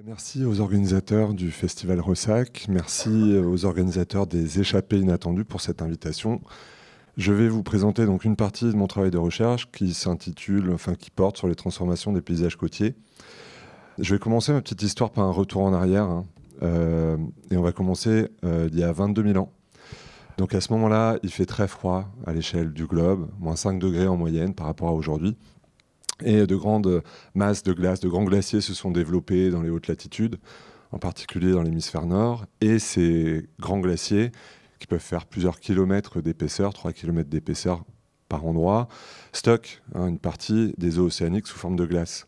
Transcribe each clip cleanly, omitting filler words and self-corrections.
Merci aux organisateurs du Festival Ressac, merci aux organisateurs des Échappées Inattendues pour cette invitation. Je vais vous présenter donc une partie de mon travail de recherche qui qui porte sur les transformations des paysages côtiers. Je vais commencer ma petite histoire par un retour en arrière, et on va commencer il y a 22 000 ans. Donc à ce moment-là, il fait très froid à l'échelle du globe, moins 5 degrés en moyenne par rapport à aujourd'hui. Et de grandes masses de glace, de grands glaciers se sont développés dans les hautes latitudes, en particulier dans l'hémisphère nord. Et ces grands glaciers, qui peuvent faire plusieurs kilomètres d'épaisseur, 3 kilomètres d'épaisseur par endroit, stockent une partie des eaux océaniques sous forme de glace.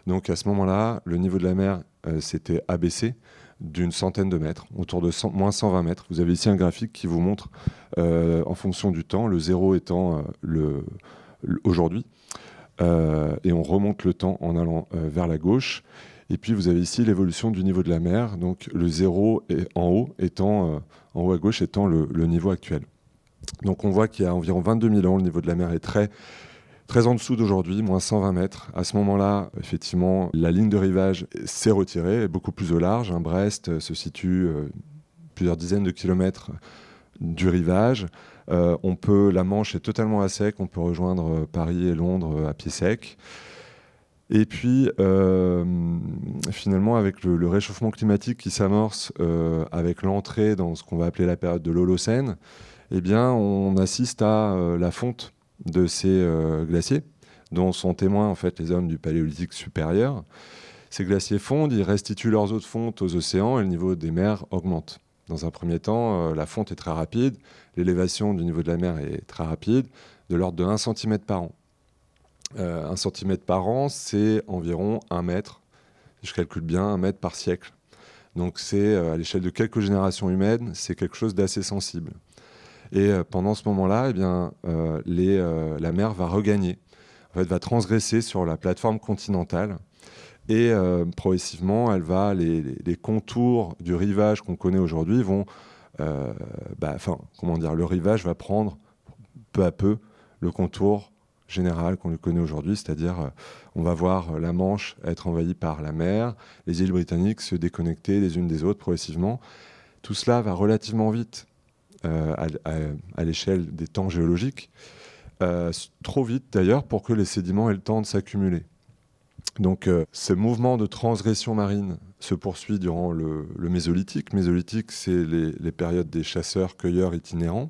Donc à ce moment-là, le niveau de la mer s'était abaissé d'une centaine de mètres, autour de moins 120 mètres. Vous avez ici un graphique qui vous montre, en fonction du temps, le zéro étant aujourd'hui. Et on remonte le temps en allant vers la gauche. Et puis vous avez ici l'évolution du niveau de la mer, donc le zéro en haut en haut à gauche étant le niveau actuel. Donc on voit qu'il y a environ 22 000 ans, le niveau de la mer est très en dessous d'aujourd'hui, moins 120 mètres. À ce moment-là, effectivement, la ligne de rivage s'est retirée, est beaucoup plus au large. Brest se situe plusieurs dizaines de kilomètres du rivage. La Manche est totalement à sec, on peut rejoindre Paris et Londres à pied sec. Et puis, finalement, avec le réchauffement climatique qui s'amorce avec l'entrée dans ce qu'on va appeler la période de l'Holocène, eh bien, on assiste à la fonte de ces glaciers, dont sont témoins en fait les hommes du Paléolithique supérieur. Ces glaciers fondent, ils restituent leurs eaux de fonte aux océans et le niveau des mers augmente. Dans un premier temps, la fonte est très rapide, l'élévation du niveau de la mer est très rapide, de l'ordre de 1 cm par an. 1 cm par an, c'est environ 1 mètre, si je calcule bien, 1 mètre par siècle. Donc c'est, à l'échelle de quelques générations humaines, c'est quelque chose d'assez sensible. Et pendant ce moment-là, eh bien, la mer va regagner, en fait, va transgresser sur la plateforme continentale. Et progressivement, les contours du rivage qu'on connaît aujourd'hui vont... le rivage va prendre peu à peu le contour général qu'on le connaît aujourd'hui, c'est-à-dire on va voir la Manche être envahie par la mer, les îles britanniques se déconnecter les unes des autres progressivement. Tout cela va relativement vite à l'échelle des temps géologiques, trop vite d'ailleurs pour que les sédiments aient le temps de s'accumuler. Donc ce mouvement de transgression marine se poursuit durant le Mésolithique. Mésolithique, c'est les périodes des chasseurs-cueilleurs itinérants.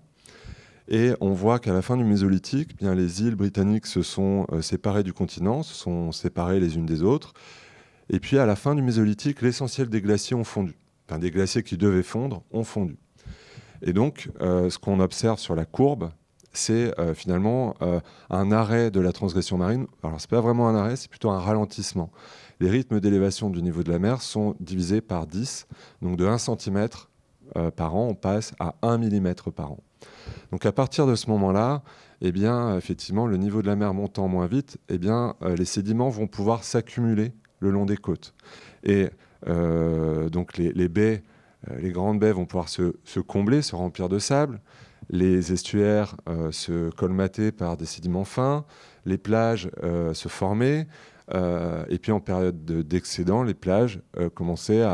Et on voit qu'à la fin du Mésolithique, bien, les îles britanniques se sont séparées du continent, se sont séparées les unes des autres. Et puis à la fin du Mésolithique, l'essentiel des glaciers ont fondu. Enfin, des glaciers qui devaient fondre ont fondu. Et donc ce qu'on observe sur la courbe, c'est finalement un arrêt de la transgression marine. Alors, ce n'est pas vraiment un arrêt, c'est plutôt un ralentissement. Les rythmes d'élévation du niveau de la mer sont divisés par 10. Donc, de 1 cm par an, on passe à 1 mm par an. Donc, à partir de ce moment-là, eh bien, effectivement, le niveau de la mer montant moins vite, eh bien, les sédiments vont pouvoir s'accumuler le long des côtes. Et donc, les baies, les grandes baies vont pouvoir se combler, se remplir de sable. Les estuaires se colmataient par des sédiments fins, les plages se formaient, et puis en période d'excédent, les plages commençaient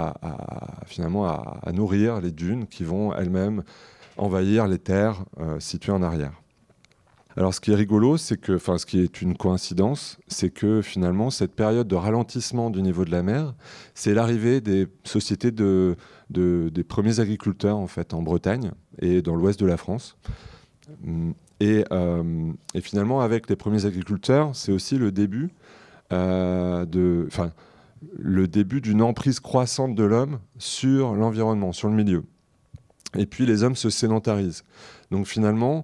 finalement à nourrir les dunes qui vont elles-mêmes envahir les terres situées en arrière. Alors ce qui est rigolo, ce qui est une coïncidence, c'est que finalement cette période de ralentissement du niveau de la mer, c'est l'arrivée des sociétés des premiers agriculteurs en fait en Bretagne et dans l'ouest de la France. Et finalement avec les premiers agriculteurs, c'est aussi le début d'une emprise croissante de l'homme sur l'environnement, sur le milieu. Et puis les hommes se sédentarisent. Donc finalement,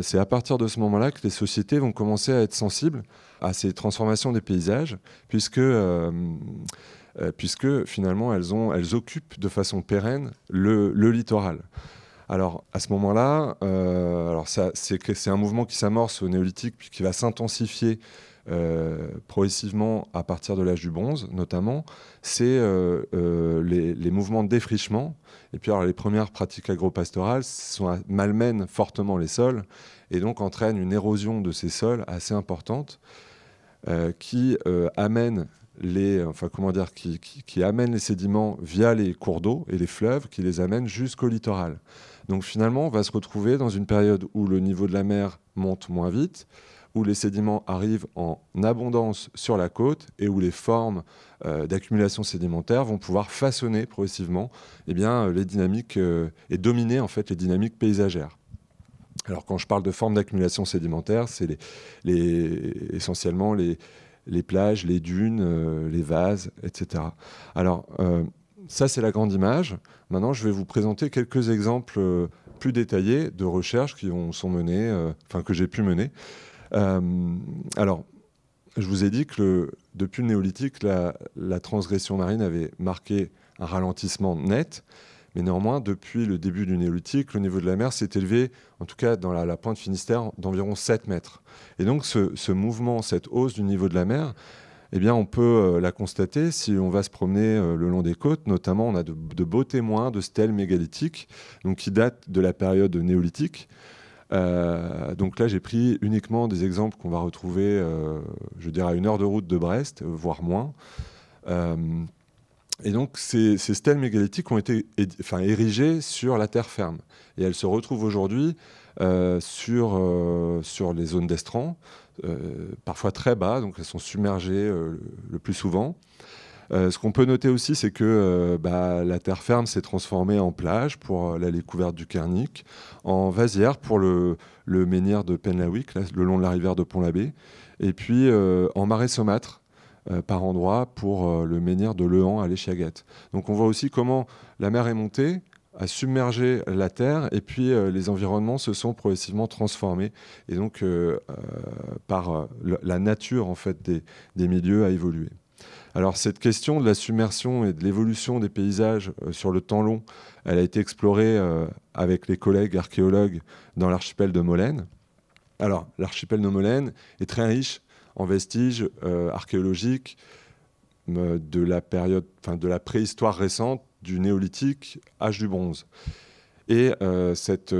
c'est à partir de ce moment-là que les sociétés vont commencer à être sensibles à ces transformations des paysages, puisque finalement elles occupent de façon pérenne le littoral. Alors à ce moment-là, c'est un mouvement qui s'amorce au néolithique puis qui va s'intensifier progressivement à partir de l'âge du bronze notamment, c'est les mouvements de défrichement. Et puis alors, les premières pratiques agropastorales malmènent fortement les sols et donc entraînent une érosion de ces sols assez importante qui amène qui amène les sédiments via les cours d'eau et les fleuves qui les amènent jusqu'au littoral. Donc finalement, on va se retrouver dans une période où le niveau de la mer monte moins vite, où les sédiments arrivent en abondance sur la côte et où les formes d'accumulation sédimentaire vont pouvoir façonner progressivement les dynamiques et dominer en fait les dynamiques paysagères. Alors quand je parle de formes d'accumulation sédimentaire, c'est essentiellement les plages, les dunes, les vases, etc. Alors ça c'est la grande image. Maintenant je vais vous présenter quelques exemples plus détaillés de recherches qui sont menées, que j'ai pu mener. Alors, je vous ai dit que depuis le néolithique, la transgression marine avait marqué un ralentissement net, mais néanmoins, depuis le début du néolithique, le niveau de la mer s'est élevé, en tout cas dans la pointe Finistère, d'environ 7 mètres. Et donc, ce mouvement, cette hausse du niveau de la mer, on peut la constater si on va se promener le long des côtes. Notamment, on a de beaux témoins de stèles mégalithiques donc, qui datent de la période néolithique. Donc là, j'ai pris uniquement des exemples qu'on va retrouver, je dirais, à 1 heure de route de Brest, voire moins. Et donc, ces stèles mégalithiques ont été érigées sur la terre ferme. Et elles se retrouvent aujourd'hui sur les zones d'estran, parfois très bas, donc elles sont submergées le plus souvent. Ce qu'on peut noter aussi, c'est que la terre ferme s'est transformée en plage pour la découverte du Kernic, en vasière pour le menhir de Penlawick, le long de la rivière de Pont-l'Abbé, et puis en marais saumâtre par endroits pour le menhir de Lehan à l'Échiagat. Donc on voit aussi comment la mer est montée, a submergé la terre, et puis les environnements se sont progressivement transformés, et donc par la nature en fait, des milieux a évolué. Alors cette question de la submersion et de l'évolution des paysages sur le temps long, elle a été explorée avec les collègues archéologues dans l'archipel de Molène. Alors l'archipel de Molène est très riche en vestiges archéologiques de la période, de la préhistoire récente, du néolithique, âge du bronze. Et cet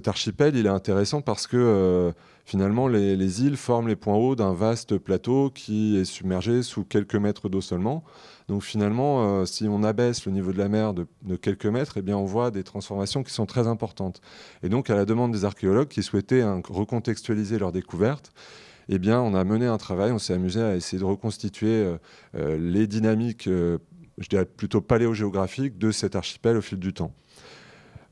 archipel, il est intéressant parce que finalement, les îles forment les points hauts d'un vaste plateau qui est submergé sous quelques mètres d'eau seulement. Donc finalement, si on abaisse le niveau de la mer de quelques mètres, on voit des transformations qui sont très importantes. Et donc, à la demande des archéologues qui souhaitaient recontextualiser leur découverte, on a mené un travail, on s'est amusé à essayer de reconstituer les dynamiques, je dirais plutôt paléogéographiques, de cet archipel au fil du temps.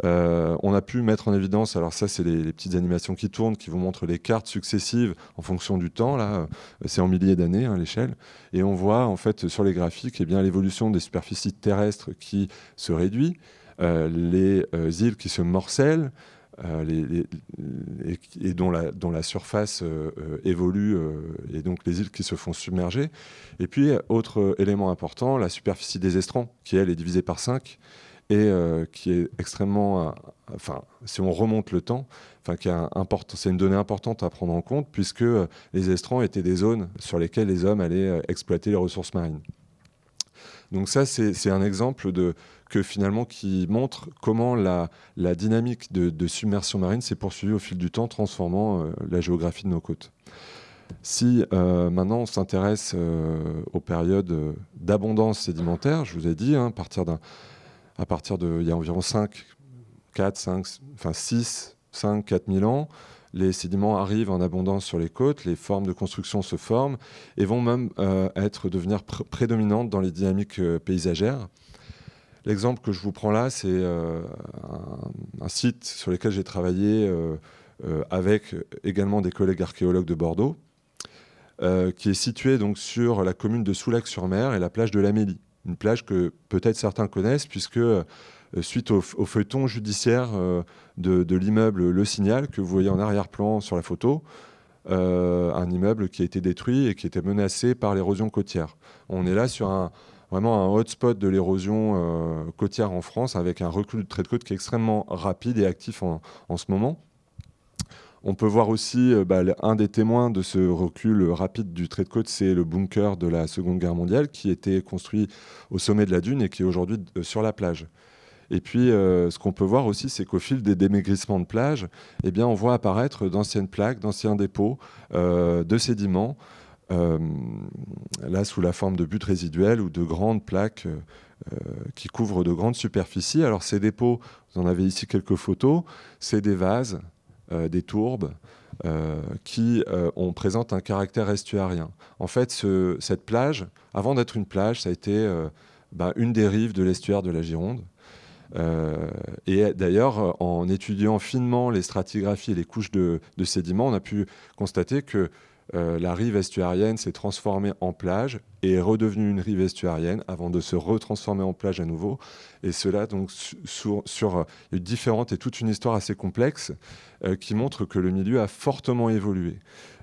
On a pu mettre en évidence, alors ça c'est les petites animations qui tournent, qui vous montrent les cartes successives en fonction du temps, là c'est en milliers d'années l'échelle, et on voit en fait sur les graphiques l'évolution des superficies terrestres qui se réduit, les îles qui se morcellent, et dont la surface évolue, et donc les îles qui se font submerger. Et puis, autre élément important, la superficie des estrans, qui elle est divisée par 5, et qui est extrêmement, si on remonte le temps, c'est une donnée importante à prendre en compte, puisque les estrans étaient des zones sur lesquelles les hommes allaient exploiter les ressources marines. Donc ça, c'est un exemple qui montre comment la dynamique de submersion marine s'est poursuivie au fil du temps, transformant la géographie de nos côtes. Si maintenant on s'intéresse aux périodes d'abondance sédimentaire, je vous ai dit, à partir il y a environ 6, 5, 4 000 ans, les sédiments arrivent en abondance sur les côtes, les formes de construction se forment et vont même devenir prédominantes dans les dynamiques paysagères. L'exemple que je vous prends là, c'est un site sur lequel j'ai travaillé avec également des collègues archéologues de Bordeaux, qui est situé donc sur la commune de Soulac-sur-Mer et la plage de l'Amélie. Une plage que peut-être certains connaissent, puisque suite au feuilleton judiciaire de l'immeuble Le Signal, que vous voyez en arrière-plan sur la photo, un immeuble qui a été détruit et qui était menacé par l'érosion côtière. On est là sur vraiment un hotspot de l'érosion côtière en France, avec un recul du trait de côte qui est extrêmement rapide et actif en ce moment. On peut voir aussi un des témoins de ce recul rapide du trait de côte, c'est le bunker de la Seconde Guerre mondiale qui était construit au sommet de la dune et qui est aujourd'hui sur la plage. Et puis, ce qu'on peut voir aussi, c'est qu'au fil des démaigrissements de plage, on voit apparaître d'anciennes plaques, d'anciens dépôts de sédiments là sous la forme de buttes résiduelles ou de grandes plaques qui couvrent de grandes superficies. Alors ces dépôts, vous en avez ici quelques photos, c'est des vases, des tourbes, qui présentent un caractère estuarien. En fait, cette plage, avant d'être une plage, ça a été une des rives de l'estuaire de la Gironde. Et d'ailleurs, en étudiant finement les stratigraphies et les couches de sédiments, on a pu constater que la rive estuarienne s'est transformée en plage et est redevenue une rive estuarienne avant de se retransformer en plage à nouveau. Et cela, donc, sur différentes et toute une histoire assez complexe qui montre que le milieu a fortement évolué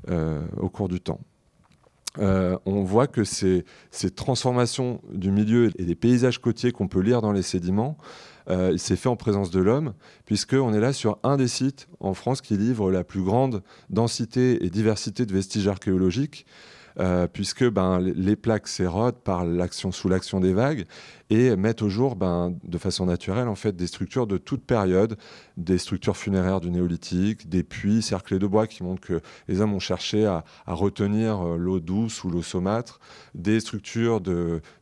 au cours du temps. On voit que ces transformations du milieu et des paysages côtiers qu'on peut lire dans les sédiments, il s'est fait en présence de l'homme, puisqu'on est là sur un des sites en France qui livre la plus grande densité et diversité de vestiges archéologiques, puisque les plaques s'érodent sous l'action des vagues et mettent au jour de façon naturelle en fait, des structures de toute période, des structures funéraires du néolithique, des puits cerclés de bois qui montrent que les hommes ont cherché à retenir l'eau douce ou l'eau saumâtre, des structures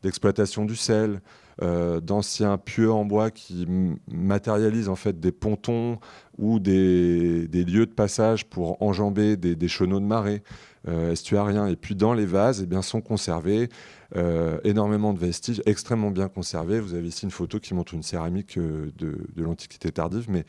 d'exploitation du sel, d'anciens pieux en bois qui matérialisent en fait des pontons ou des lieux de passage pour enjamber des chenaux de marée estuariens. Et puis dans les vases, sont conservés énormément de vestiges extrêmement bien conservés. Vous avez ici une photo qui montre une céramique de l'Antiquité tardive, mais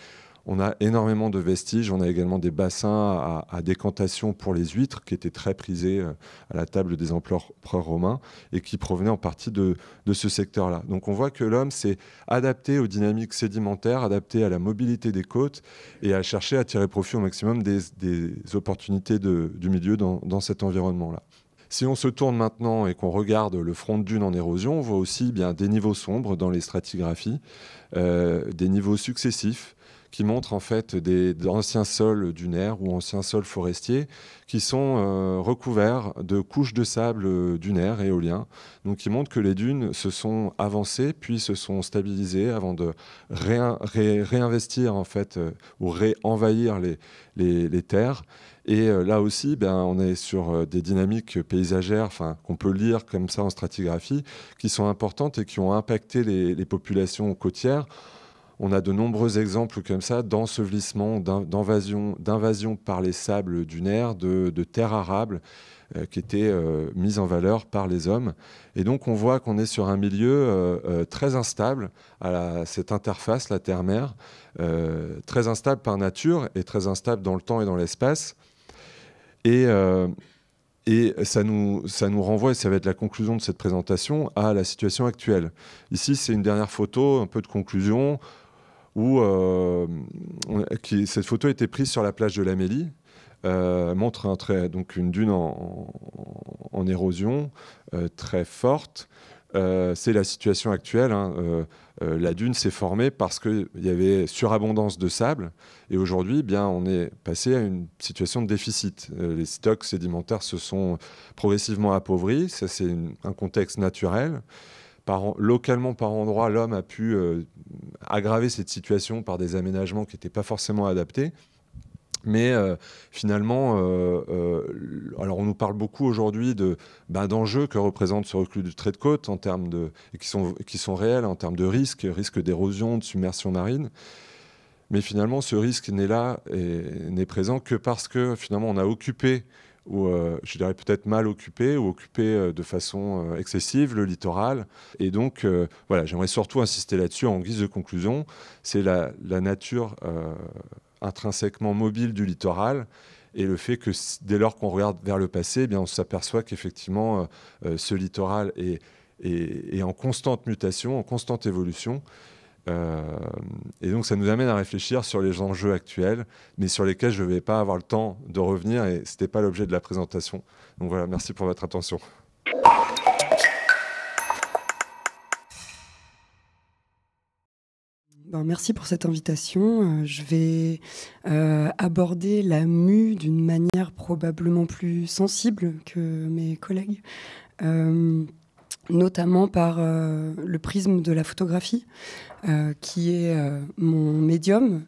on a énormément de vestiges. On a également des bassins à décantation pour les huîtres qui étaient très prisés à la table des empereurs romains et qui provenaient en partie de ce secteur-là. Donc on voit que l'homme s'est adapté aux dynamiques sédimentaires, adapté à la mobilité des côtes et a cherché à tirer profit au maximum des opportunités du milieu dans cet environnement-là. Si on se tourne maintenant et qu'on regarde le front de dune en érosion, on voit aussi des niveaux sombres dans les stratigraphies, des niveaux successifs qui montrent en fait d'anciens sols dunaires ou anciens sols forestiers qui sont recouverts de couches de sable dunaire et éolien, donc qui montrent que les dunes se sont avancées puis se sont stabilisées avant de réinvestir en fait ou réenvahir les terres. Et là aussi, on est sur des dynamiques paysagères qu'on peut lire comme ça en stratigraphie, qui sont importantes et qui ont impacté les populations côtières. On a de nombreux exemples comme ça d'ensevelissement, d'invasion par les sables dunaires, de terres arables qui étaient mises en valeur par les hommes. Et donc on voit qu'on est sur un milieu très instable à cette interface, la terre-mer, très instable par nature et très instable dans le temps et dans l'espace. Et ça nous renvoie, et ça va être la conclusion de cette présentation, à la situation actuelle. Ici, c'est une dernière photo, un peu de conclusion, où cette photo a été prise sur la plage de l'Amélie. Montre donc une dune en érosion très forte. C'est la situation actuelle. La dune s'est formée parce qu'il y avait surabondance de sable. Et aujourd'hui, on est passé à une situation de déficit. Les stocks sédimentaires se sont progressivement appauvris. Ça, c'est un contexte naturel. Localement, par endroits, l'homme a pu aggraver cette situation par des aménagements qui n'étaient pas forcément adaptés. Mais finalement, alors on nous parle beaucoup aujourd'hui d'enjeux que représente ce recul du trait de côte et qui sont réels en termes de risque d'érosion, de submersion marine. Mais finalement, ce risque n'est présent que parce que finalement on a occupé, ou je dirais peut-être mal occupé, ou occupé de façon excessive le littoral. Et donc, j'aimerais surtout insister là-dessus en guise de conclusion. C'est la nature intrinsèquement mobile du littoral et le fait que dès lors qu'on regarde vers le passé, on s'aperçoit qu'effectivement ce littoral est en constante mutation, en constante évolution. Et donc ça nous amène à réfléchir sur les enjeux actuels, mais sur lesquels je ne vais pas avoir le temps de revenir et ce n'était pas l'objet de la présentation. Donc voilà, merci pour votre attention. Merci pour cette invitation. Je vais aborder la mue d'une manière probablement plus sensible que mes collègues, notamment par le prisme de la photographie, qui est mon médium.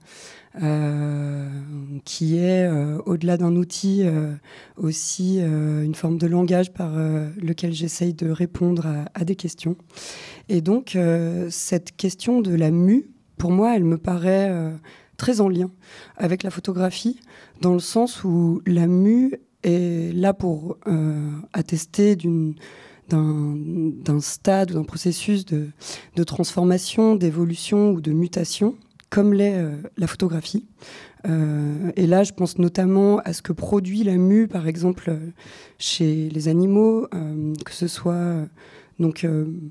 qui est, au-delà d'un outil, aussi une forme de langage par lequel j'essaye de répondre à des questions. Et donc, cette question de la mue, pour moi, elle me paraît très en lien avec la photographie, dans le sens où la mue est là pour attester d'un stade ou d'un processus de transformation, d'évolution ou de mutation, comme l'est la photographie. Et là, je pense notamment à ce que produit la mue, par exemple, chez les animaux, que ce soit donc,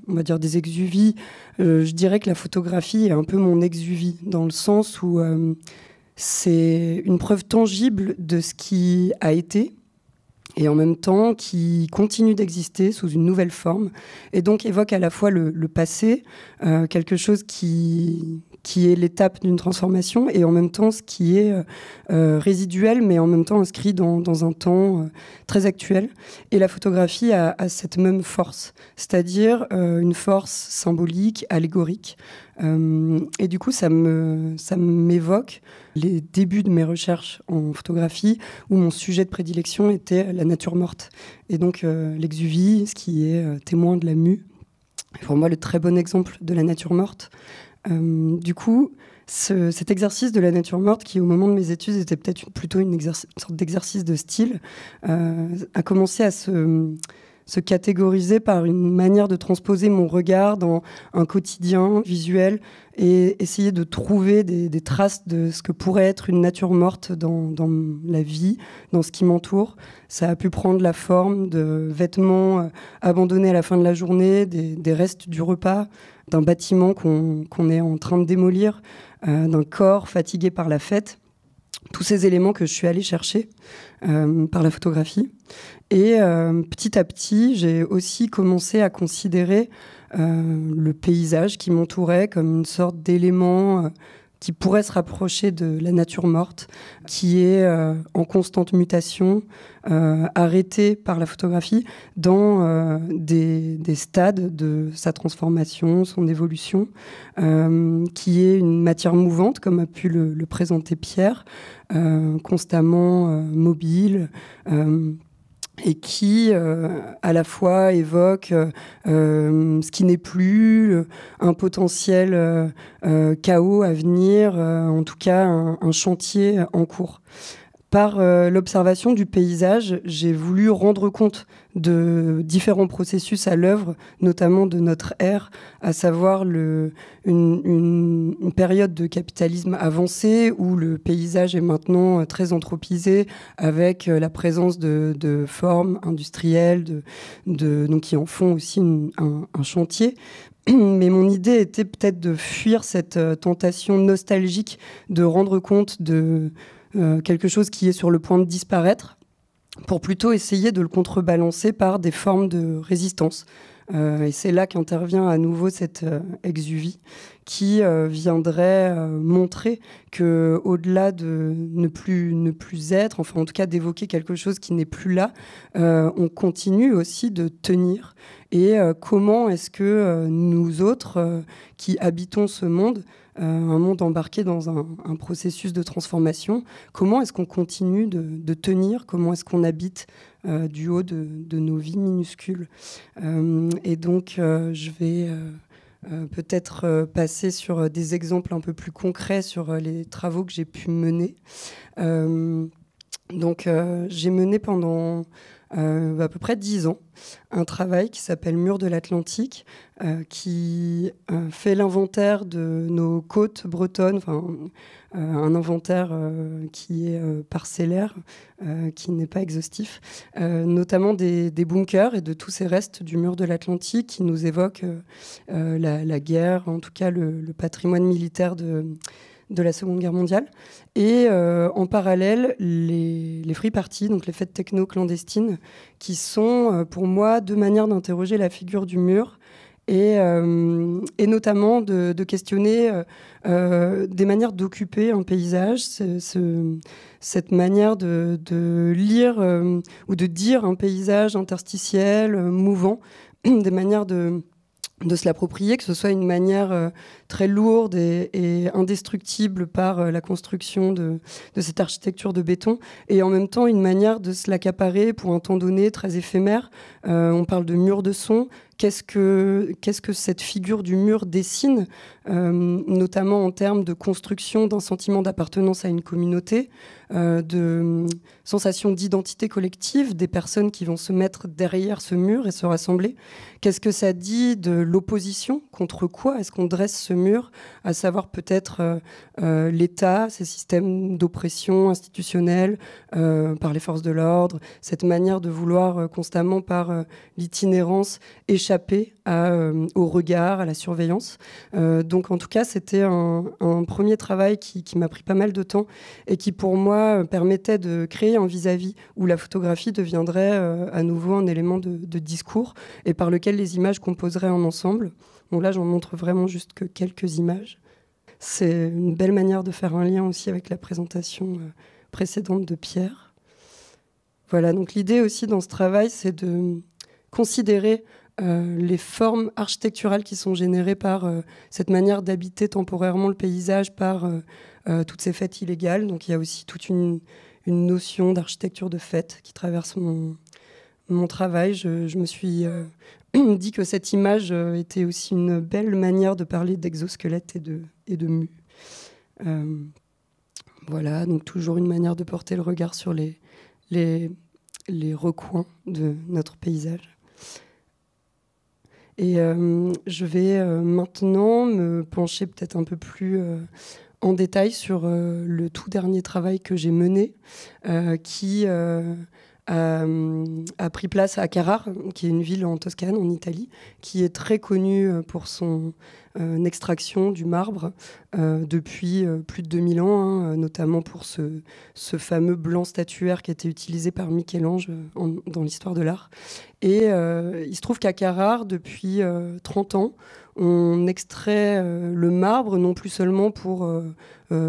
on va dire des exuvies. Je dirais que la photographie est un peu mon exuvie, dans le sens où c'est une preuve tangible de ce qui a été, et en même temps qui continue d'exister sous une nouvelle forme, et donc évoque à la fois le passé, quelque chose qui est l'étape d'une transformation, et en même temps ce qui est résiduel, mais en même temps inscrit dans un temps très actuel. Et la photographie a cette même force, c'est-à-dire une force symbolique, allégorique. Et du coup, ça m'évoque les débuts de mes recherches en photographie, où mon sujet de prédilection était la nature morte. Et donc l'exuvie, ce qui est témoin de la mue, est pour moi le très bon exemple de la nature morte. Du coup, cet exercice de la nature morte, qui au moment de mes études était peut-être plutôt une sorte d'exercice de style, a commencé à se catégoriser par une manière de transposer mon regard dans un quotidien visuel et essayer de trouver des traces de ce que pourrait être une nature morte dans la vie, dans ce qui m'entoure. Ça a pu prendre la forme de vêtements abandonnés à la fin de la journée, des restes du repas, d'un bâtiment qu'on est en train de démolir, d'un corps fatigué par la fête. Tous ces éléments que je suis allée chercher par la photographie. Et petit à petit, j'ai aussi commencé à considérer le paysage qui m'entourait comme une sorte d'élément qui pourrait se rapprocher de la nature morte, qui est en constante mutation, arrêtée par la photographie dans des stades de sa transformation, son évolution, qui est une matière mouvante, comme a pu le présenter Pierre, constamment mobile, et qui à la fois évoque ce qui n'est plus, un potentiel chaos à venir, en tout cas un chantier en cours. Par l'observation du paysage, j'ai voulu rendre compte de différents processus à l'œuvre, notamment de notre ère, à savoir une période de capitalisme avancé où le paysage est maintenant très anthropisé, avec la présence de formes industrielles donc qui en font aussi un chantier. Mais mon idée était peut-être de fuir cette tentation nostalgique, de rendre compte de quelque chose qui est sur le point de disparaître, pour plutôt essayer de le contrebalancer par des formes de résistance. Et c'est là qu'intervient à nouveau cette exuvie qui viendrait montrer qu'au-delà de ne plus être, enfin en tout cas d'évoquer quelque chose qui n'est plus là, on continue aussi de tenir. Et comment est-ce que nous autres qui habitons ce monde, un monde embarqué dans un processus de transformation, comment est-ce qu'on continue de tenir, comment est-ce qu'on habite du haut de nos vies minuscules. Et donc je vais peut-être passer sur des exemples un peu plus concrets sur les travaux que j'ai pu mener. Donc j'ai mené pendant à peu près 10 ans un travail qui s'appelle Mur de l'Atlantique, qui fait l'inventaire de nos côtes bretonnes, un inventaire qui est parcellaire, qui n'est pas exhaustif, notamment des bunkers et de tous ces restes du Mur de l'Atlantique qui nous évoquent la guerre, en tout cas le patrimoine militaire de la Seconde Guerre mondiale. Et en parallèle, les free parties, donc les fêtes techno clandestines, qui sont pour moi deux manières d'interroger la figure du mur et notamment de questionner des manières d'occuper un paysage, cette manière de lire ou de dire un paysage interstitiel, mouvant, des manières de de se l'approprier, que ce soit une manière très lourde et indestructible par la construction de cette architecture de béton, et en même temps une manière de se l'accaparer pour un temps donné, très éphémère. On parle de mur de son. Qu'est-ce que cette figure du mur dessine, notamment en termes de construction d'un sentiment d'appartenance à une communauté, de sensation d'identité collective des personnes qui vont se mettre derrière ce mur et se rassembler. Qu'est-ce que ça dit de l'opposition? Contre quoi est-ce qu'on dresse ce mur? À savoir peut-être l'État, ces systèmes d'oppression institutionnelle par les forces de l'ordre, cette manière de vouloir constamment par l'itinérance échapper au regard, à la surveillance. Donc en tout cas, c'était un premier travail qui m'a pris pas mal de temps et qui pour moi permettait de créer un vis-à-vis où la photographie deviendrait à nouveau un élément de discours et par lequel les images composeraient en ensemble. Donc là, j'en montre vraiment juste que quelques images. C'est une belle manière de faire un lien aussi avec la présentation précédente de Pierre. Voilà, donc l'idée aussi dans ce travail, c'est de considérer les formes architecturales qui sont générées par cette manière d'habiter temporairement le paysage par toutes ces fêtes illégales. Donc il y a aussi toute une notion d'architecture de fête qui traverse mon travail. Je me suis dit que cette image était aussi une belle manière de parler d'exosquelette et de mue. Voilà, donc toujours une manière de porter le regard sur les recoins de notre paysage. Et je vais maintenant me pencher peut-être un peu plus en détail sur le tout dernier travail que j'ai mené, qui a pris place à Carrare, qui est une ville en Toscane, en Italie, qui est très connue pour son extraction du marbre depuis plus de 2000 ans, hein, notamment pour ce fameux blanc statuaire qui a été utilisé par Michel-Ange dans l'histoire de l'art. Et il se trouve qu'à Carrare, depuis 30 ans, on extrait le marbre, non plus seulement pour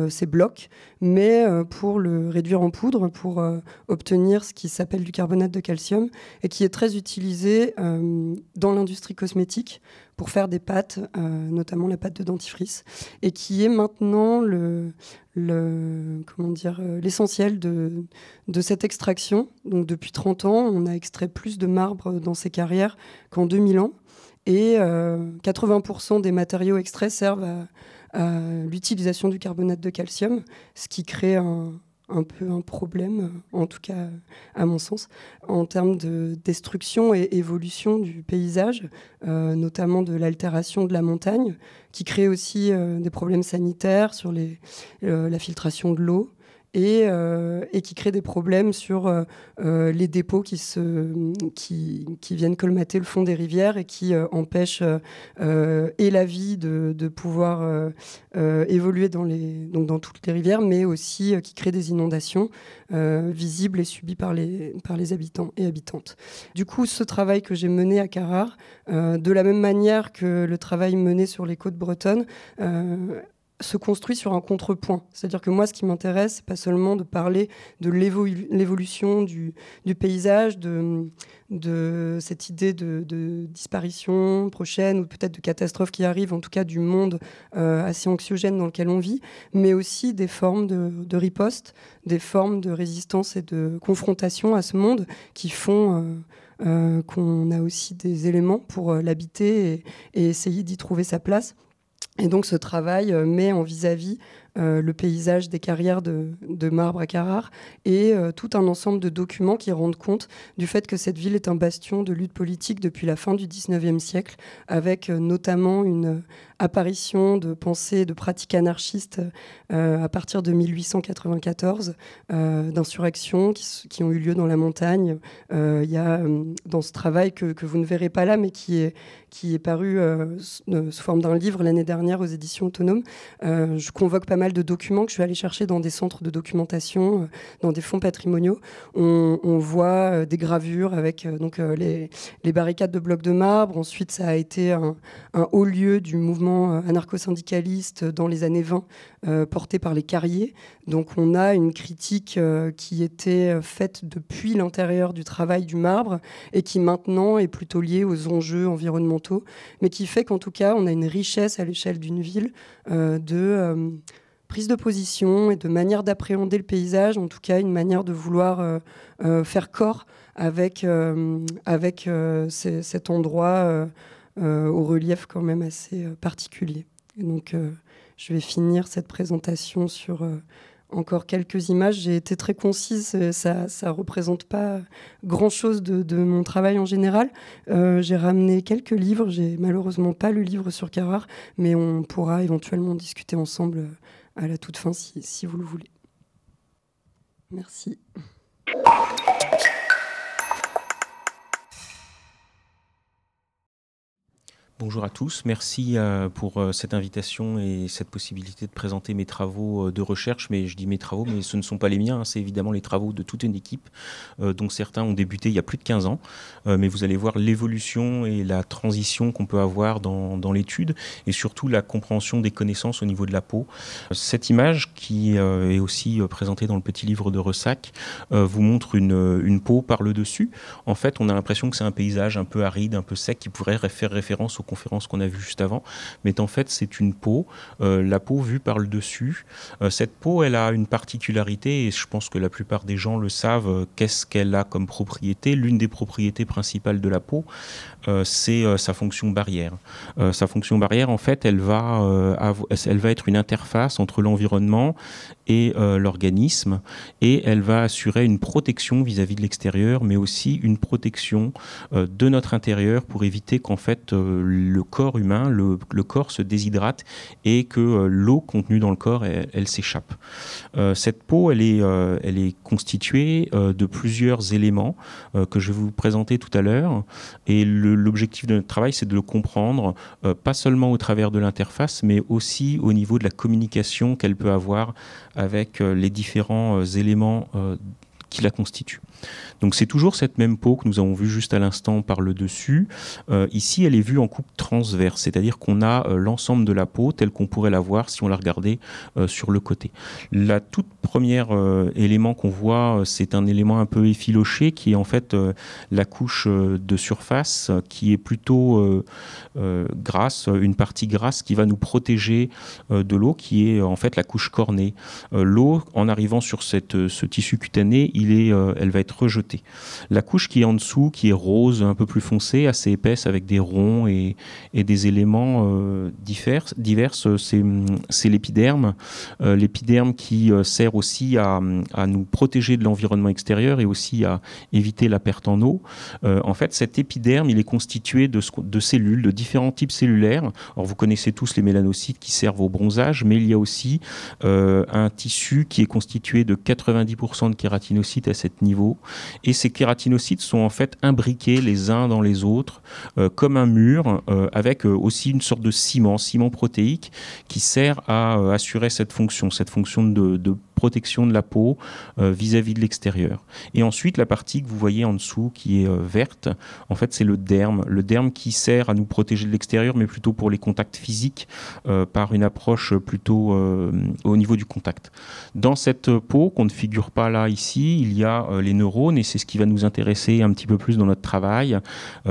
ses blocs, mais pour le réduire en poudre, pour obtenir ce qui s'appelle du carbonate de calcium, et qui est très utilisé dans l'industrie cosmétique pour faire des pâtes, notamment la pâte de dentifrice, et qui est maintenant l'essentiel de cette extraction. Donc depuis 30 ans, on a extrait plus de marbre dans ces carrières qu'en 2000 ans, et 80% des matériaux extraits servent à l'utilisation du carbonate de calcium, ce qui crée un peu un problème, en tout cas à mon sens, en termes de destruction et évolution du paysage, notamment de l'altération de la montagne, qui crée aussi des problèmes sanitaires sur la filtration de l'eau, et qui crée des problèmes sur les dépôts qui viennent colmater le fond des rivières et qui empêchent et la vie de pouvoir évoluer dans toutes les rivières, mais aussi qui crée des inondations visibles et subies par les habitants et habitantes. Du coup, ce travail que j'ai mené à Carrare, de la même manière que le travail mené sur les côtes bretonnes, se construit sur un contrepoint. C'est-à-dire que moi, ce qui m'intéresse, c'est pas seulement de parler de l'évolution du paysage, de cette idée de disparition prochaine ou peut-être de catastrophe qui arrive, en tout cas du monde assez anxiogène dans lequel on vit, mais aussi des formes de riposte, des formes de résistance et de confrontation à ce monde qui font qu'on a aussi des éléments pour l'habiter et essayer d'y trouver sa place. Et donc ce travail met en vis-à-vis le paysage des carrières de marbre à Carrare et tout un ensemble de documents qui rendent compte du fait que cette ville est un bastion de lutte politique depuis la fin du XIXe siècle, avec notamment une apparition de pensées, de pratiques anarchistes à partir de 1894, d'insurrections qui ont eu lieu dans la montagne. Il y a dans ce travail que vous ne verrez pas là, mais qui est paru sous forme d'un livre l'année dernière aux éditions Autonomes, je convoque pas mal mal de documents que je suis allée chercher dans des centres de documentation, dans des fonds patrimoniaux. On voit des gravures avec les barricades de blocs de marbre. Ensuite, ça a été un haut lieu du mouvement anarcho-syndicaliste dans les années 20, porté par les carriers. Donc on a une critique qui était faite depuis l'intérieur du travail du marbre et qui maintenant est plutôt liée aux enjeux environnementaux, mais qui fait qu'en tout cas on a une richesse à l'échelle d'une ville de prise de position et de manière d'appréhender le paysage, en tout cas une manière de vouloir faire corps avec cet endroit au relief quand même assez particulier. Et donc je vais finir cette présentation sur encore quelques images. J'ai été très concise, ça ne représente pas grand-chose de mon travail en général. J'ai ramené quelques livres, j'ai malheureusement pas le livre sur Carrare, mais on pourra éventuellement discuter ensemble à la toute fin si vous le voulez. Merci. Bonjour à tous, merci pour cette invitation et cette possibilité de présenter mes travaux de recherche. Mais je dis mes travaux, mais ce ne sont pas les miens, hein, c'est évidemment les travaux de toute une équipe, dont certains ont débuté il y a plus de 15 ans. Mais vous allez voir l'évolution et la transition qu'on peut avoir dans l'étude et surtout la compréhension des connaissances au niveau de la peau. Cette image, qui est aussi présentée dans le petit livre de Ressac, vous montre une peau par le dessus. En fait, on a l'impression que c'est un paysage un peu aride, un peu sec, qui pourrait faire référence aux conférence qu'on a vue juste avant, mais en fait c'est une peau, la peau vue par le dessus. Cette peau, elle a une particularité, et je pense que la plupart des gens le savent. Qu'est-ce qu'elle a comme propriété? L'une des propriétés principales de la peau, c'est sa fonction barrière. Sa fonction barrière, en fait, elle va être une interface entre l'environnement et l'organisme, et elle va assurer une protection vis-à-vis de l'extérieur, mais aussi une protection de notre intérieur pour éviter qu'en fait le corps humain, le corps se déshydrate et que l'eau contenue dans le corps, elle s'échappe. Cette peau, elle est constituée de plusieurs éléments que je vais vous présenter tout à l'heure, et l'objectif de notre travail, c'est de le comprendre, pas seulement au travers de l'interface, mais aussi au niveau de la communication qu'elle peut avoir avec les différents éléments qui la constituent. Donc c'est toujours cette même peau que nous avons vue juste à l'instant par le dessus. Ici, elle est vue en coupe transverse, c'est-à-dire qu'on a l'ensemble de la peau telle qu'on pourrait la voir si on la regardait sur le côté. La toute première élément qu'on voit, c'est un élément un peu effiloché qui est en fait la couche de surface qui est plutôt grasse, une partie grasse qui va nous protéger de l'eau, qui est en fait la couche cornée. L'eau, en arrivant sur ce tissu cutané, elle va être rejetée. La couche qui est en dessous, qui est rose, un peu plus foncée, assez épaisse, avec des ronds et des éléments divers, c'est l'épiderme. L'épiderme qui sert aussi à nous protéger de l'environnement extérieur et aussi à éviter la perte en eau. En fait, cet épiderme, il est constitué de cellules, de différents types cellulaires. Alors, vous connaissez tous les mélanocytes qui servent au bronzage, mais il y a aussi un tissu qui est constitué de 90% de kératinocytes à cet niveau. Et ces kératinocytes sont en fait imbriqués les uns dans les autres comme un mur, avec aussi une sorte de ciment protéique qui sert à assurer cette fonction de protection de la peau vis-à-vis de l'extérieur. Et ensuite, la partie que vous voyez en dessous qui est verte, en fait, c'est le derme qui sert à nous protéger de l'extérieur, mais plutôt pour les contacts physiques, par une approche plutôt au niveau du contact. Dans cette peau, qu'on ne figure pas là, ici, il y a les neurones, et c'est ce qui va nous intéresser un petit peu plus dans notre travail.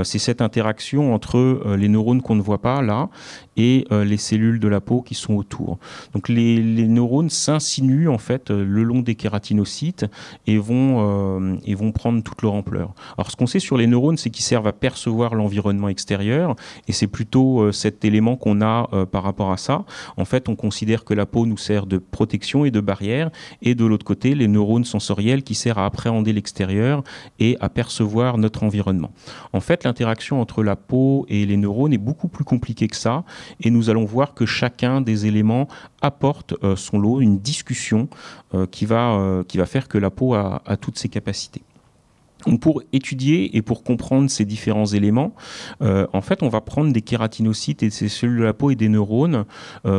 C'est cette interaction entre les neurones qu'on ne voit pas là et les cellules de la peau qui sont autour. Donc les neurones s'insinuent en fait le long des kératinocytes et vont prendre toute leur ampleur. Alors ce qu'on sait sur les neurones, c'est qu'ils servent à percevoir l'environnement extérieur, et c'est plutôt cet élément qu'on a par rapport à ça. En fait, on considère que la peau nous sert de protection et de barrière, et de l'autre côté, les neurones sensoriels qui servent à appréhender l'extérieur et à percevoir notre environnement. En fait, l'interaction entre la peau et les neurones est beaucoup plus compliquée que ça, et nous allons voir que chacun des éléments apporte son lot, une discussion qui va faire que la peau a toutes ses capacités. Donc pour étudier et pour comprendre ces différents éléments, en fait, on va prendre des kératinocytes et ces cellules de la peau et des neurones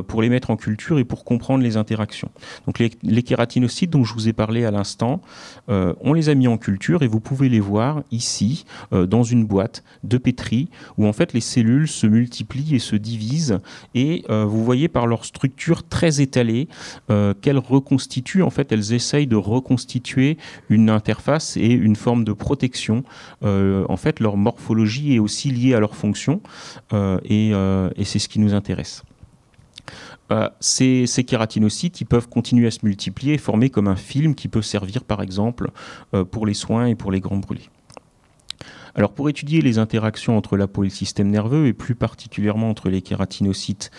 pour les mettre en culture et pour comprendre les interactions. Donc les kératinocytes dont je vous ai parlé à l'instant, on les a mis en culture et vous pouvez les voir ici dans une boîte de pétri où en fait les cellules se multiplient et se divisent et vous voyez par leur structure très étalée qu'elles reconstituent, en fait elles essayent de reconstituer une interface et une forme de protection. En fait, leur morphologie est aussi liée à leur fonction et c'est ce qui nous intéresse. Ces kératinocytes, ils peuvent continuer à se multiplier et former comme un film qui peut servir, par exemple, pour les soins et pour les grands brûlés. Alors pour étudier les interactions entre la peau et le système nerveux, et plus particulièrement entre les kératinocytes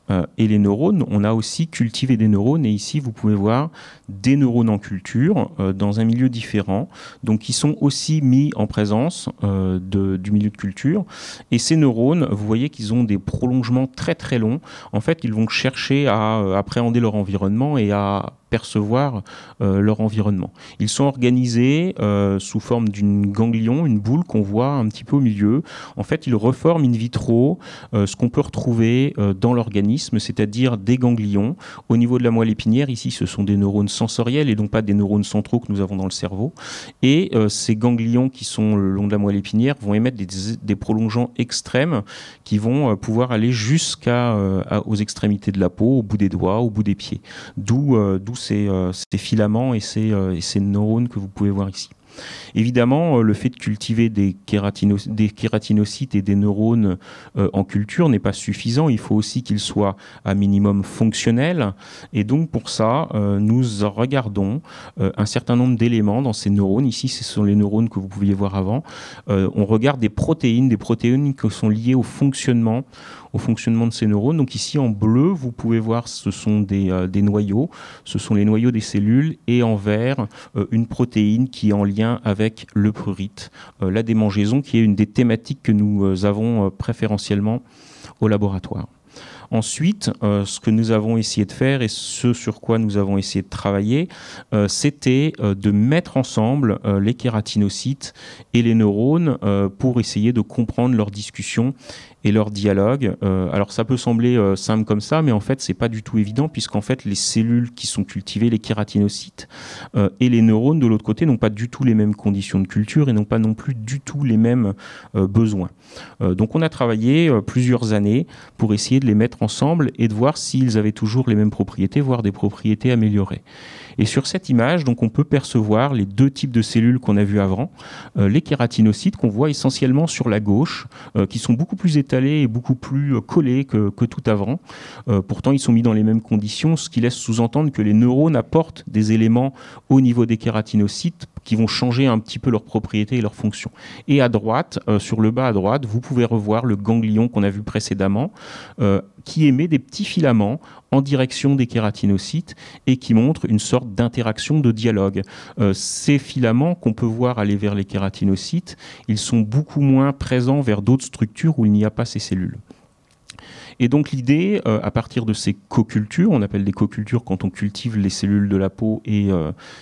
et les neurones, on a aussi cultivé des neurones, et ici vous pouvez voir des neurones en culture dans un milieu différent, donc qui sont aussi mis en présence du milieu de culture. Et ces neurones, vous voyez qu'ils ont des prolongements très très longs. En fait, ils vont chercher à appréhender leur environnement et à percevoir leur environnement. Ils sont organisés sous forme d'une ganglion, une boule qu'on voit un petit peu au milieu. En fait, ils reforment in vitro ce qu'on peut retrouver dans l'organisme, c'est-à-dire des ganglions. Au niveau de la moelle épinière, ici, ce sont des neurones sensoriels et donc pas des neurones centraux que nous avons dans le cerveau. Et ces ganglions qui sont le long de la moelle épinière vont émettre des prolongements extrêmes qui vont pouvoir aller jusqu'aux extrémités de la peau, au bout des doigts, au bout des pieds. D'où ces filaments et ces neurones que vous pouvez voir ici. Évidemment, le fait de cultiver des kératinocytes et des neurones en culture n'est pas suffisant. Il faut aussi qu'ils soient à minimum fonctionnels. Et donc pour ça, nous regardons un certain nombre d'éléments dans ces neurones. Ici, ce sont les neurones que vous pouviez voir avant. On regarde des protéines qui sont liées au fonctionnement de ces neurones. Donc ici en bleu, vous pouvez voir ce sont des noyaux, ce sont les noyaux des cellules, et en vert, une protéine qui est en lien avec le prurite, la démangeaison, qui est une des thématiques que nous avons préférentiellement au laboratoire. Ensuite, ce que nous avons essayé de faire et ce sur quoi nous avons essayé de travailler, c'était de mettre ensemble les kératinocytes et les neurones pour essayer de comprendre leur discussion et leur dialogue. Alors ça peut sembler simple comme ça, mais en fait c'est pas du tout évident, puisqu'en fait les cellules qui sont cultivées, les kératinocytes et les neurones de l'autre côté, n'ont pas du tout les mêmes conditions de culture et n'ont pas non plus du tout les mêmes besoins. Donc on a travaillé plusieurs années pour essayer de les mettre ensemble et de voir s'ils avaient toujours les mêmes propriétés, voire des propriétés améliorées. Et sur cette image, donc, on peut percevoir les deux types de cellules qu'on a vues avant. Les kératinocytes qu'on voit essentiellement sur la gauche, qui sont beaucoup plus étalés et beaucoup plus collés que tout avant. Pourtant, ils sont mis dans les mêmes conditions, ce qui laisse sous-entendre que les neurones apportent des éléments au niveau des kératinocytes qui vont changer un petit peu leurs propriétés et leurs fonctions. Et à droite, sur le bas à droite, vous pouvez revoir le ganglion qu'on a vu précédemment, qui émet des petits filaments en direction des kératinocytes et qui montre une sorte d'interaction, de dialogue. Ces filaments qu'on peut voir aller vers les kératinocytes, ils sont beaucoup moins présents vers d'autres structures où il n'y a pas ces cellules. Et donc l'idée, à partir de ces co-cultures, on appelle des co-cultures quand on cultive les cellules de la peau et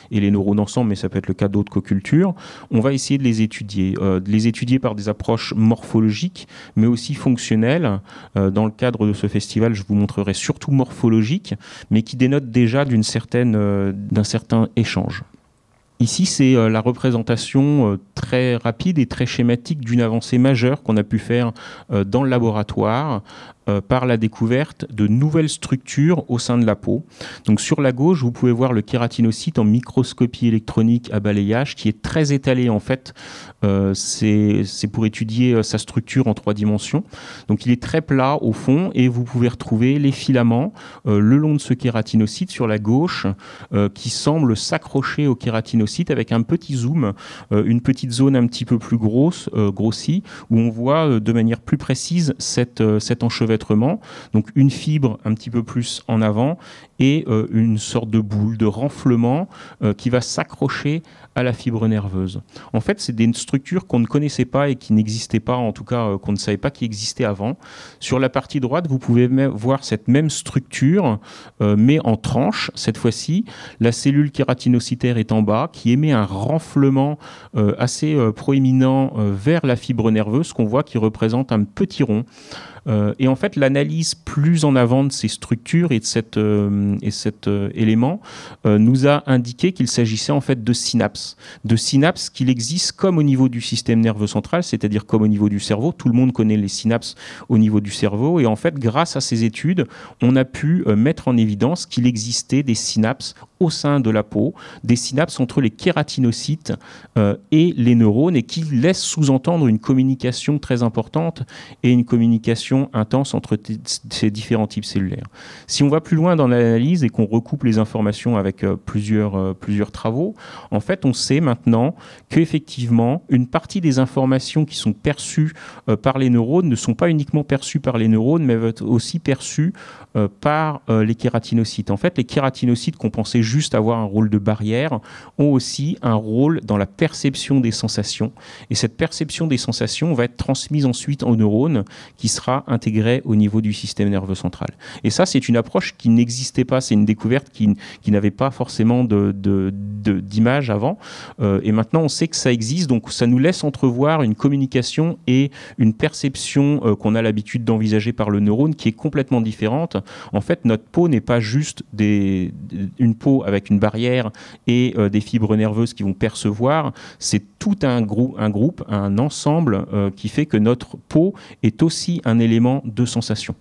les neurones ensemble, mais ça peut être le cas d'autres co-cultures, on va essayer de les étudier par des approches morphologiques, mais aussi fonctionnelles. Dans le cadre de ce festival, je vous montrerai surtout morphologiques, mais qui dénotent déjà d'un certain échange. Ici, c'est la représentation très rapide et très schématique d'une avancée majeure qu'on a pu faire dans le laboratoire par la découverte de nouvelles structures au sein de la peau. Donc sur la gauche, vous pouvez voir le kératinocyte en microscopie électronique à balayage qui est très étalé en fait. C'est pour étudier sa structure en 3 dimensions. Donc il est très plat au fond et vous pouvez retrouver les filaments le long de ce kératinocyte sur la gauche qui semblent s'accrocher au kératinocyte avec un petit zoom, une petite zone un petit peu plus grossie où on voit de manière plus précise cet enchevêtrement d'enchevêtrement, donc une fibre un petit peu plus en avant et une sorte de boule, de renflement qui va s'accrocher à la fibre nerveuse. En fait, c'est des structures qu'on ne connaissait pas et qui n'existaient pas, en tout cas qu'on ne savait pas qui existaient avant. Sur la partie droite, vous pouvez voir cette même structure, mais en tranche, cette fois-ci. La cellule kératinocytaire est en bas, qui émet un renflement assez proéminent vers la fibre nerveuse, qu'on voit qui représente un petit rond. Et en fait, l'analyse plus en avant de ces structures et de cet élément nous a indiqué qu'il s'agissait en fait de synapses qu'il existe comme au niveau du système nerveux central, c'est-à-dire comme au niveau du cerveau. Tout le monde connaît les synapses au niveau du cerveau. Et en fait, grâce à ces études, on a pu mettre en évidence qu'il existait des synapses au sein de la peau, des synapses entre les kératinocytes et les neurones, et qui laissent sous-entendre une communication très importante et une communication intense entre ces différents types cellulaires. Si on va plus loin dans l'analyse et qu'on recoupe les informations avec plusieurs travaux, en fait, on sait maintenant qu'effectivement, une partie des informations qui sont perçues par les neurones ne sont pas uniquement perçues par les neurones, mais aussi perçues par les kératinocytes. En fait, les kératinocytes qu'on pensait juste avoir un rôle de barrière ont aussi un rôle dans la perception des sensations. Et cette perception des sensations va être transmise ensuite aux neurones qui sera intégrée au niveau du système nerveux central. Et ça, c'est une approche qui n'existait pas. C'est une découverte qui n'avait pas forcément d'image avant. Et maintenant, on sait que ça existe. Donc, ça nous laisse entrevoir une communication et une perception qu'on a l'habitude d'envisager par le neurone qui est complètement différente. En fait, notre peau n'est pas juste une peau avec une barrière et des fibres nerveuses qui vont percevoir. C'est tout un groupe, un ensemble qui fait que notre peau est aussi un élément de sensation.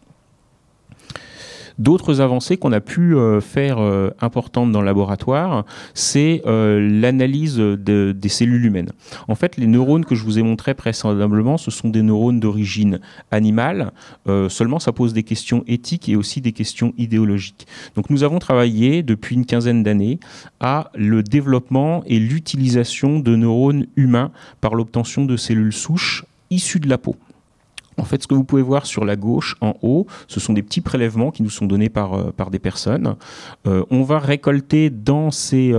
D'autres avancées qu'on a pu faire importantes dans le laboratoire, c'est l'analyse des cellules humaines. En fait, les neurones que je vous ai montrés précédemment, ce sont des neurones d'origine animale. Seulement, ça pose des questions éthiques et aussi des questions idéologiques. Donc, nous avons travaillé depuis une quinzaine d'années à le développement et l'utilisation de neurones humains par l'obtention de cellules souches issues de la peau. En fait, ce que vous pouvez voir sur la gauche, en haut, ce sont des petits prélèvements qui nous sont donnés par des personnes. On va récolter dans ces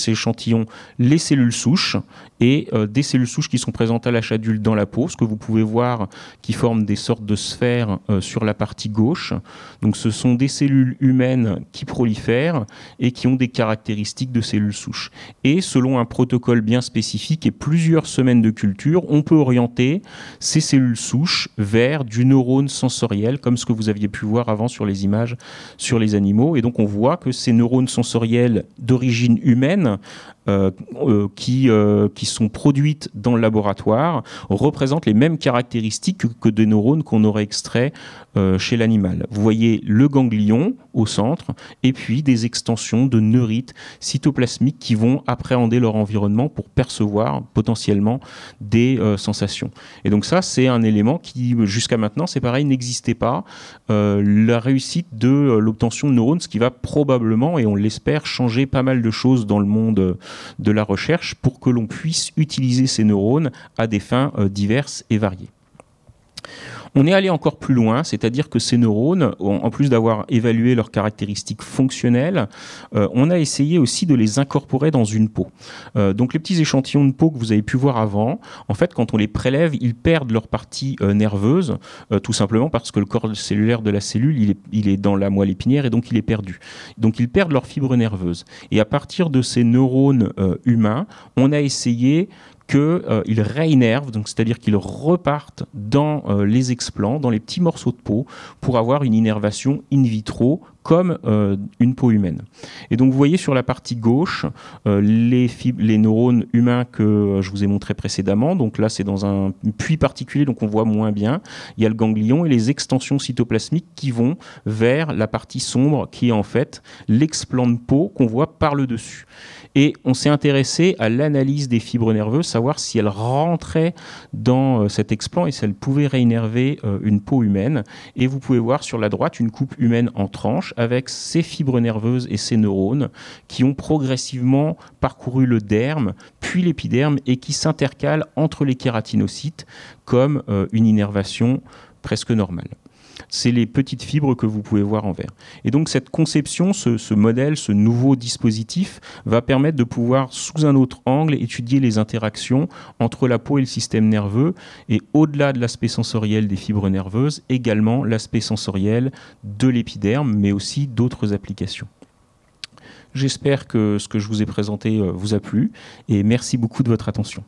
échantillons les cellules souches et des cellules souches qui sont présentes à l'âge adulte dans la peau, ce que vous pouvez voir qui forment des sortes de sphères sur la partie gauche. Donc, ce sont des cellules humaines qui prolifèrent et qui ont des caractéristiques de cellules souches. Et selon un protocole bien spécifique et plusieurs semaines de culture, on peut orienter ces cellules souches vers du neurone sensoriel, comme ce que vous aviez pu voir avant sur les images sur les animaux. Et donc, on voit que ces neurones sensoriels d'origine humaine qui sont produites dans le laboratoire représentent les mêmes caractéristiques que des neurones qu'on aurait extraits chez l'animal. Vous voyez le ganglion au centre et puis des extensions de neurites cytoplasmiques qui vont appréhender leur environnement pour percevoir potentiellement des sensations. Et donc ça, c'est un élément qui, jusqu'à maintenant, c'est pareil, n'existait pas. La réussite de l'obtention de neurones, ce qui va probablement, et on l'espère, changer pas mal de choses dans le monde de la recherche pour que l'on puisse utiliser ces neurones à des fins diverses et variées. On est allé encore plus loin, c'est-à-dire que ces neurones, en plus d'avoir évalué leurs caractéristiques fonctionnelles, on a essayé aussi de les incorporer dans une peau. Donc les petits échantillons de peau que vous avez pu voir avant, en fait, quand on les prélève, ils perdent leur partie nerveuse, tout simplement parce que le corps cellulaire de la cellule, il est dans la moelle épinière et donc il est perdu. Donc ils perdent leur fibre nerveuse. Et à partir de ces neurones humains, on a essayé qu'ils réinnervent, donc c'est-à-dire qu'ils repartent dans les explants, dans les petits morceaux de peau, pour avoir une innervation in vitro comme une peau humaine. Et donc vous voyez sur la partie gauche les neurones humains que je vous ai montrés précédemment. Donc là c'est dans un puits particulier, donc on voit moins bien. Il y a le ganglion et les extensions cytoplasmiques qui vont vers la partie sombre qui est en fait l'explant de peau qu'on voit par le dessus. Et on s'est intéressé à l'analyse des fibres nerveuses, savoir si elles rentraient dans cet explant et si elles pouvaient réinnerver une peau humaine. Et vous pouvez voir sur la droite une coupe humaine en tranches avec ces fibres nerveuses et ces neurones qui ont progressivement parcouru le derme, puis l'épiderme et qui s'intercalent entre les kératinocytes comme une innervation presque normale. c'est les petites fibres que vous pouvez voir en vert. Et donc cette conception, ce modèle, ce nouveau dispositif va permettre de pouvoir, sous un autre angle, étudier les interactions entre la peau et le système nerveux, et au-delà de l'aspect sensoriel des fibres nerveuses, également l'aspect sensoriel de l'épiderme, mais aussi d'autres applications. J'espère que ce que je vous ai présenté vous a plu, et merci beaucoup de votre attention.